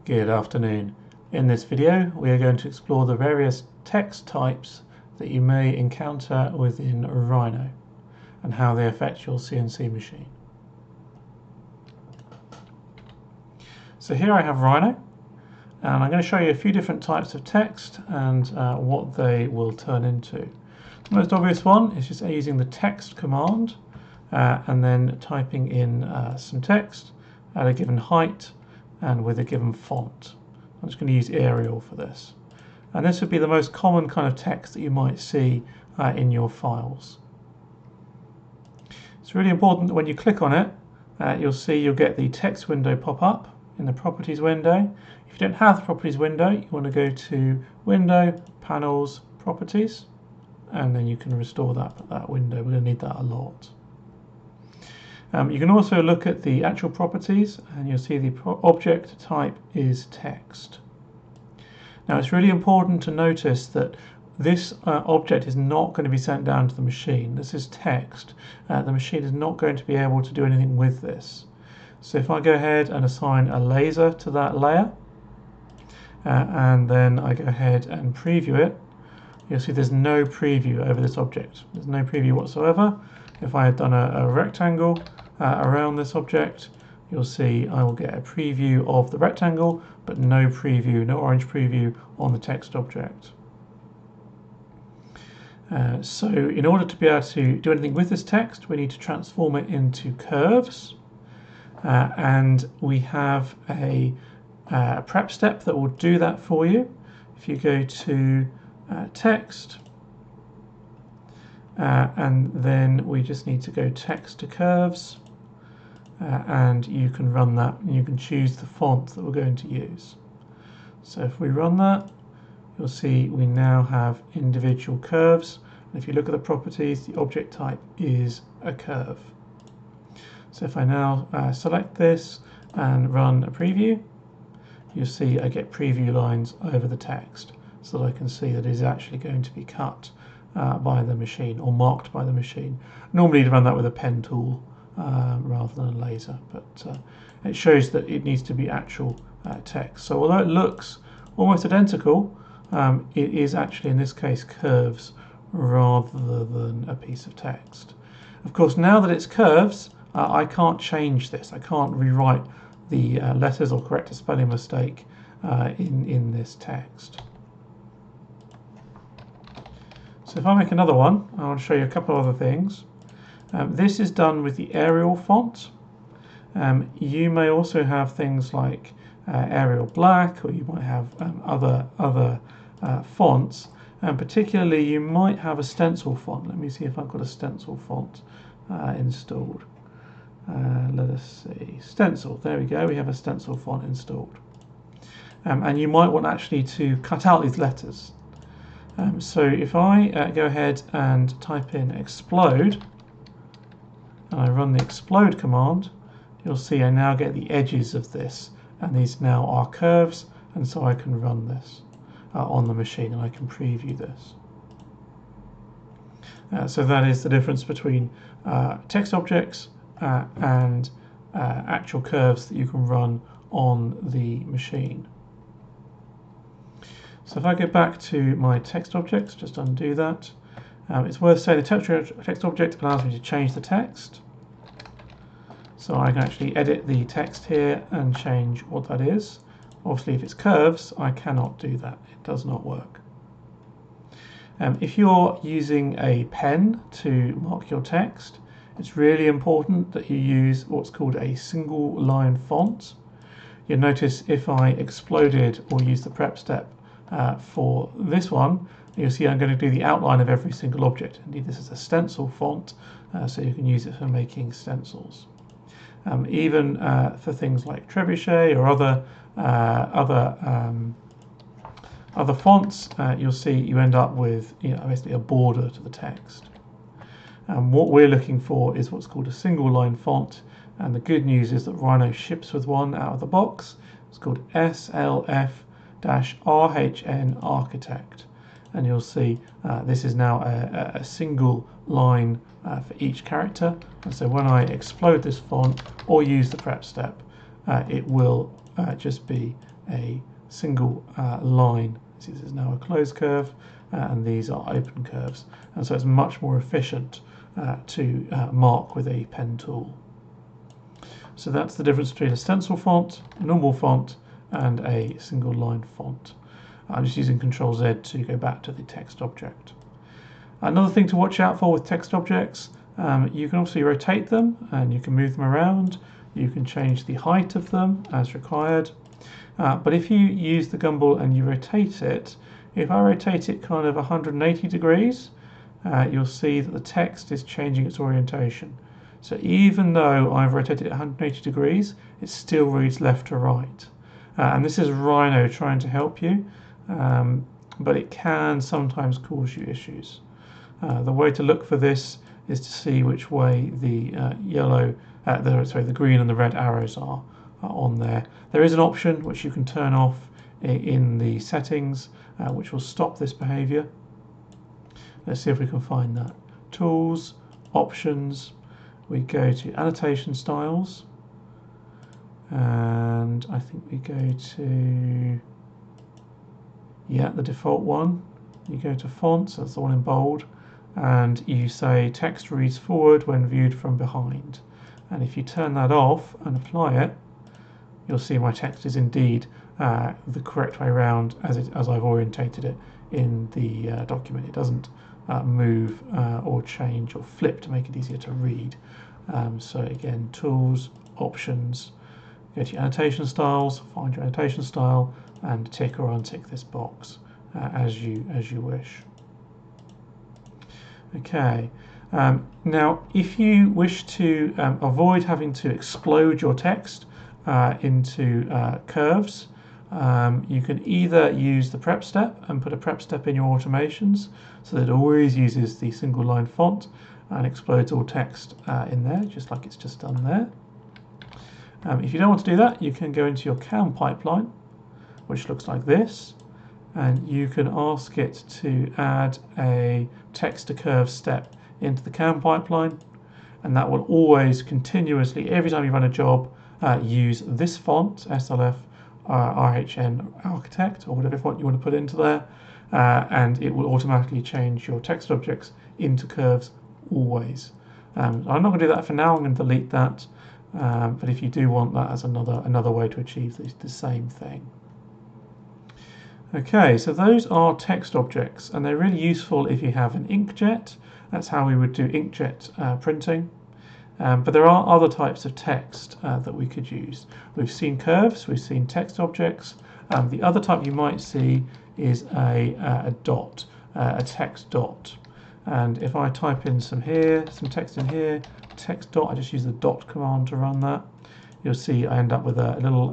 Good afternoon. In this video we are going to explore the various text types that you may encounter within Rhino and how they affect your CNC machine. So here I have Rhino and I'm going to show you a few different types of text and what they will turn into. The most obvious one is just using the text command and then typing in some text at a given height and with a given font. I'm just going to use Arial for this. And this would be the most common kind of text that you might see in your files. It's really important that when you click on it, you'll get the text window pop up in the properties window. If you don't have the properties window, you want to go to Window, Panels, Properties, and then you can restore that window. We're going to need that a lot. You can also look at the actual properties and you'll see the object type is text. Now it's really important to notice that this object is not going to be sent down to the machine. This is text. The machine is not going to be able to do anything with this. So if I go ahead and assign a laser to that layer and then I go ahead and preview it, you'll see there's no preview over this object. There's no preview whatsoever. If I had done a rectangle around this object, you'll see I will get a preview of the rectangle, but no preview, no orange preview on the text object. So in order to be able to do anything with this text, we need to transform it into curves, and we have a prep step that will do that for you. If you go to text, and then we just need to go text to curves, and you can run that and you can choose the font that we're going to use. So if we run that, you'll see we now have individual curves, and if you look at the properties, the object type is a curve. So if I now select this and run a preview, you'll see I get preview lines over the text so that I can see that it is actually going to be cut by the machine or marked by the machine. Normally you'd run that with a pen tool rather than a laser, but it shows that it needs to be actual text. So although it looks almost identical, it is actually in this case curves rather than a piece of text. Of course, now that it's curves, I can't change this. I can't rewrite the letters or correct a spelling mistake in this text. So if I make another one, I want to show you a couple of other things. This is done with the Arial font. You may also have things like Arial Black, or you might have other fonts, and particularly you might have a stencil font. Let me see if I've got a stencil font installed. Let us see, stencil, there we go, we have a stencil font installed. And you might want actually to cut out these letters. So if I go ahead and type in explode and I run the explode command, you'll see I now get the edges of this, and these now are curves, and so I can run this on the machine and I can preview this. So that is the difference between text objects and actual curves that you can run on the machine. So if I go back to my text objects, just undo that, it's worth saying the text object allows me to change the text. So I can actually edit the text here and change what that is. Obviously if it's curves, I cannot do that. It does not work. If you're using a pen to mark your text, it's really important that you use what's called a single line font. You'll notice if I exploded or use the prep step for this one, you'll see I'm going to do the outline of every single object. Indeed, this is a stencil font, so you can use it for making stencils. Even for things like trebuchet or other fonts, you'll see you end up with basically a border to the text. What we're looking for is what's called a single line font, and the good news is that Rhino ships with one out of the box. It's called SLF-RHN Architect, and you'll see this is now a single line for each character, and so when I explode this font or use the prep step, it will just be a single line. See, this is now a closed curve, and these are open curves, and so it's much more efficient to mark with a pen tool. So that's the difference between a stencil font, a normal font, and a single line font. I'm just using Ctrl Z to go back to the text object. Another thing to watch out for with text objects, you can obviously rotate them and you can move them around. You can change the height of them as required. But if you use the gumball and you rotate it, if I rotate it kind of 180 degrees, you'll see that the text is changing its orientation. So even though I've rotated it 180 degrees, it still reads left to right. And this is Rhino trying to help you, but it can sometimes cause you issues. The way to look for this is to see which way the the green and the red arrows are on there. There is an option which you can turn off in the settings, which will stop this behavior. Let's see if we can find that. Tools, options, we go to annotation styles, and I think we go to, the default one. You go to fonts, that's the one in bold, and you say text reads forward when viewed from behind. And if you turn that off and apply it, you'll see my text is indeed the correct way around as I've orientated it in the document. It doesn't move or change or flip to make it easier to read. So again, tools, options, go to your annotation styles, find your annotation style, and tick or untick this box as you wish. Okay. Now, if you wish to avoid having to explode your text into curves, you can either use the prep step and put a prep step in your automations so that it always uses the single line font and explodes all text in there, just like it's just done there. If you don't want to do that, you can go into your CAM pipeline, which looks like this, and you can ask it to add a text to curve step into the CAM pipeline, and that will always continuously, every time you run a job, use this font, SLF RHN Architect, or whatever font you want to put into there, and it will automatically change your text objects into curves always. I'm not going to do that for now. I'm going to delete that, but if you do want that as another way to achieve the same thing. Okay, so those are text objects, and they're really useful if you have an inkjet. That's how we would do inkjet printing. But there are other types of text that we could use. We've seen curves, we've seen text objects. The other type you might see is a dot, a text dot. And if I type in some text in here, text dot, I just use the dot command to run that. You'll see I end up with a little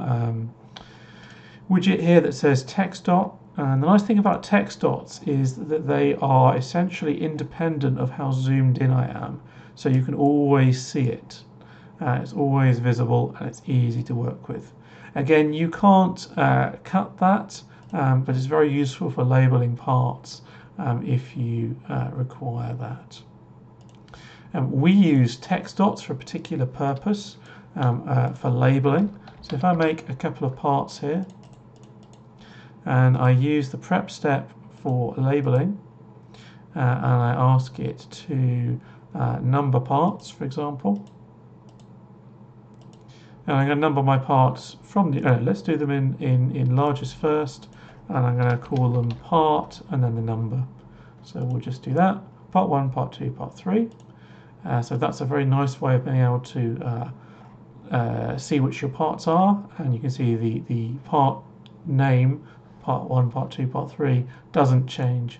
widget here that says text dot. And the nice thing about text dots is that they are essentially independent of how zoomed in I am. So you can always see it. It's always visible and it's easy to work with. Again, you can't cut that, but it's very useful for labeling parts if you require that. We use text dots for a particular purpose, for labeling. So if I make a couple of parts here, and I use the prep step for labeling, and I ask it to number parts, for example. And I'm going to number my parts from the, let's do them in largest first, and I'm going to call them part and then the number. So we'll just do that, part 1, part 2, part 3. So that's a very nice way of being able to see which your parts are, and you can see the part name, part 1, part 2, part 3, doesn't change,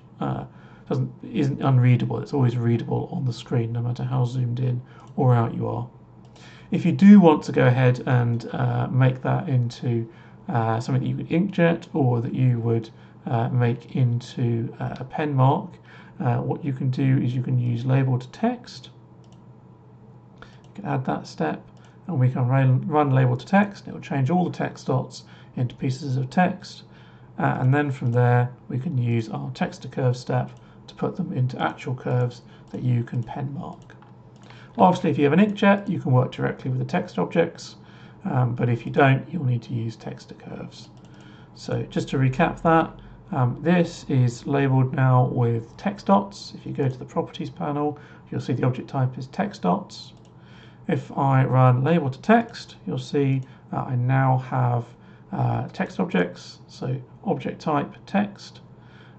isn't unreadable. It's always readable on the screen, no matter how zoomed in or out you are. If you do want to go ahead and make that into something that you could inkjet, or that you would make into a pen mark, what you can do is you can use label to text. You can add that step, and we can run label to text. It will change all the text dots into pieces of text, and then from there we can use our text to curve step to put them into actual curves that you can pen mark. Obviously, if you have an inkjet, you can work directly with the text objects, but if you don't, you'll need to use text to curves. So just to recap that, this is labeled now with text dots. If you go to the properties panel, you'll see the object type is text dots. If I run label to text, you'll see I now have text objects, so object type text.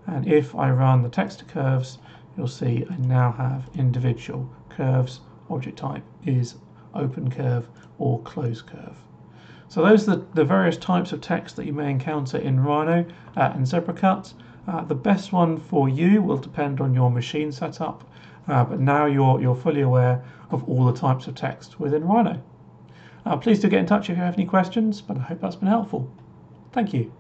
And if I run the text to curves, you'll see I now have individual curves. Object type is open curve or closed curve. So those are the various types of text that you may encounter in Rhino and ZebraCut. The best one for you will depend on your machine setup, but now you're fully aware of all the types of text within Rhino. Please do get in touch if you have any questions, but I hope that's been helpful. Thank you.